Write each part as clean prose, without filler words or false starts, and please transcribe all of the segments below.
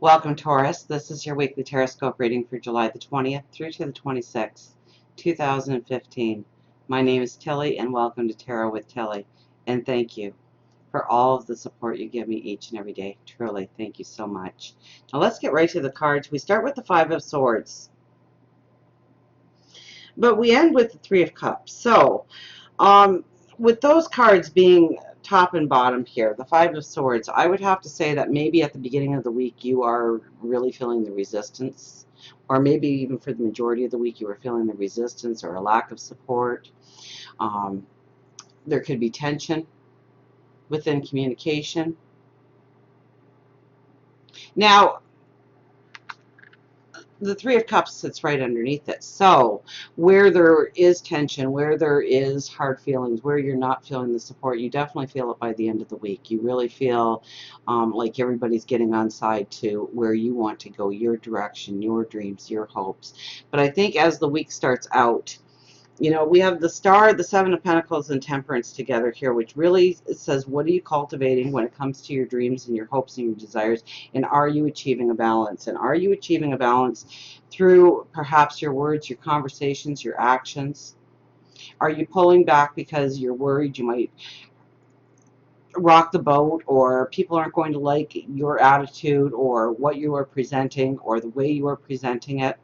Welcome, Taurus. This is your weekly Taroscope reading for July the 20th through to the 26th, 2015. My name is Tilly, and welcome to Tarot with Tilly. And thank you for all of the support you give me each and every day. Truly, thank you so much. Now let's get right to the cards. We start with the Five of Swords, but we end with the Three of Cups. So, with those cards being top and bottom here, the Five of Swords, I would have to say that maybe at the beginning of the week you are really feeling the resistance, or maybe even for the majority of the week you were feeling the resistance or a lack of support. There could be tension within communication. Now, the Three of Cups sits right underneath it. So where there is tension, where there is hard feelings, where you're not feeling the support, you definitely feel it by the end of the week. You really feel like everybody's getting on side to where you want to go, your direction, your dreams, your hopes. But I think as the week starts out, you know, we have the Star, the Seven of Pentacles, and Temperance together here, which really says, what are you cultivating when it comes to your dreams and your hopes and your desires? And are you achieving a balance? And are you achieving a balance through perhaps your words, your conversations, your actions? Are you pulling back because you're worried you might rock the boat, or people aren't going to like your attitude or what you are presenting or the way you are presenting it?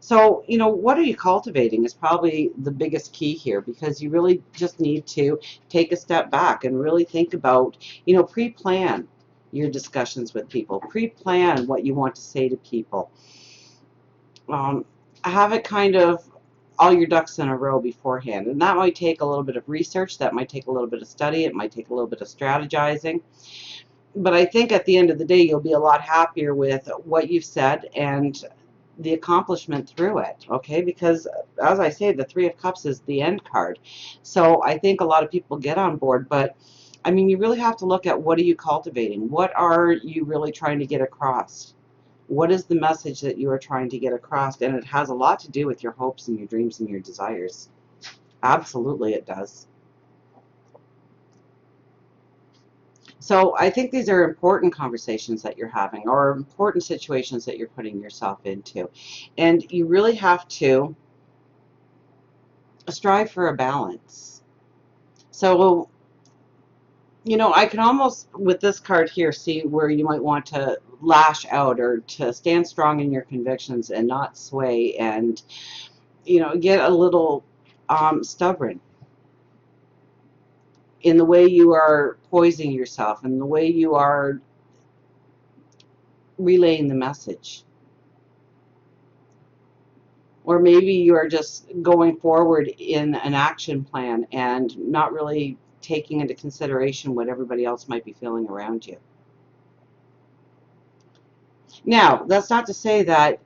So, you know, what are you cultivating is probably the biggest key here, because you really just need to take a step back and really think about, you know, pre-plan your discussions with people, pre-plan what you want to say to people. Have it kind of all your ducks in a row beforehand, and that might take a little bit of research, that might take a little bit of study, it might take a little bit of strategizing. But I think at the end of the day, you'll be a lot happier with what you've said and the accomplishment through it, okay? Because as I say, the Three of Cups is the end card. So I think a lot of people get on board, but I mean, you really have to look at, what are you cultivating? What are you really trying to get across? What is the message that you are trying to get across? And it has a lot to do with your hopes and your dreams and your desires. Absolutely it does. So I think these are important conversations that you're having, or important situations that you're putting yourself into. And you really have to strive for a balance. So, you know, I can almost, with this card here, see where you might want to lash out or to stand strong in your convictions and not sway and, you know, get a little stubborn in the way you are poising yourself and the way you are relaying the message. Or maybe you are just going forward in an action plan and not really taking into consideration what everybody else might be feeling around you. Now, that's not to say that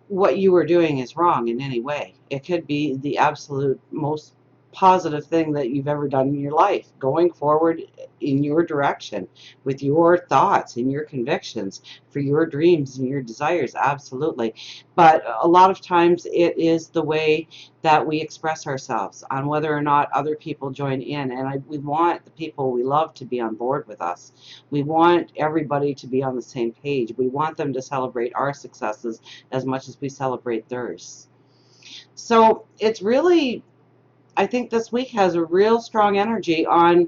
what you are doing is wrong in any way. It could be the absolute most positive thing that you've ever done in your life, going forward in your direction with your thoughts and your convictions for your dreams and your desires. Absolutely. But a lot of times it is the way that we express ourselves on whether or not other people join in. And we want the people we love to be on board with us. We want everybody to be on the same page. We want them to celebrate our successes as much as we celebrate theirs. So it's really, I think this week has a real strong energy on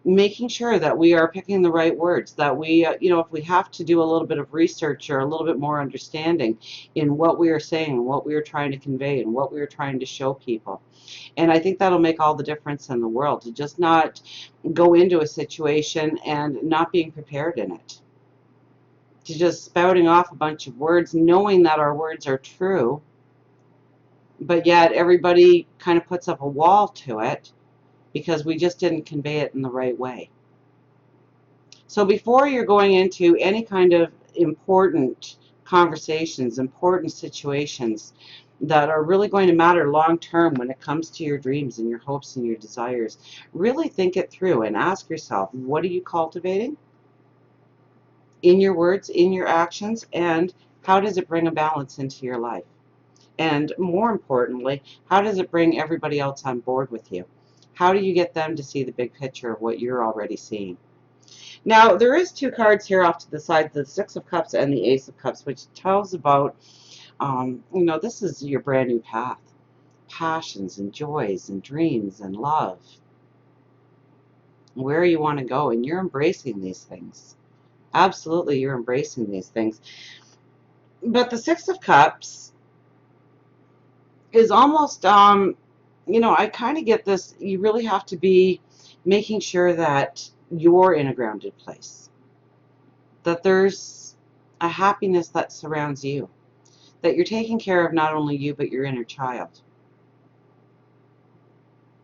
making sure that we are picking the right words, that we, you know, if we have to do a little bit of research or a little bit more understanding in what we are saying and what we are trying to convey and what we are trying to show people. And I think that'll make all the difference in the world, to just not go into a situation and not being prepared in it, to just spouting off a bunch of words, knowing that our words are true, but yet everybody kind of puts up a wall to it because we just didn't convey it in the right way. So before you're going into any kind of important conversations, important situations that are really going to matter long term when it comes to your dreams and your hopes and your desires, really think it through and ask yourself, what are you cultivating in your words, in your actions, and how does it bring a balance into your life? And more importantly, how does it bring everybody else on board with you? How do you get them to see the big picture of what you're already seeing? Now, there is two cards here off to the side, the Six of Cups and the Ace of Cups, which tells about, this is your brand new path. Passions and joys and dreams and love. Where you want to go, and you're embracing these things. Absolutely, you're embracing these things. But the Six of Cups is almost, I kind of get this, you really have to be making sure that you're in a grounded place, that there's a happiness that surrounds you, that you're taking care of not only you, but your inner child,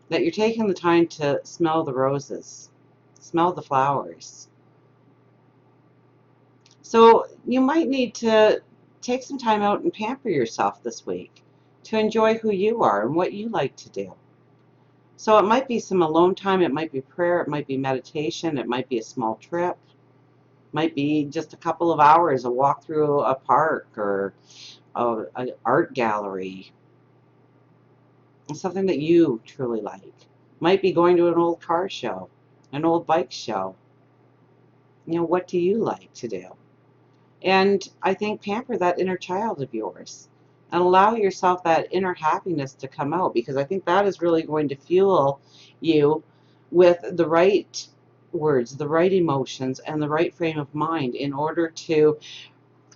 that you're taking the time to smell the roses, smell the flowers. So you might need to take some time out and pamper yourself this week to enjoy who you are and what you like to do. So it might be some alone time, it might be prayer, it might be meditation, it might be a small trip, it might be just a couple of hours, a walk through a park or an art gallery, something that you truly like. It might be going to an old car show, an old bike show. What do you like to do? And I think pamper that inner child of yours and allow yourself that inner happiness to come out, because I think that is really going to fuel you with the right words, the right emotions, and the right frame of mind in order to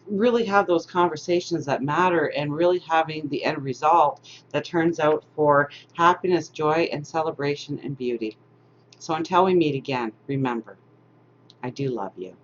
really have those conversations that matter and really having the end result that turns out for happiness, joy, and celebration and beauty. So until we meet again, remember, I do love you.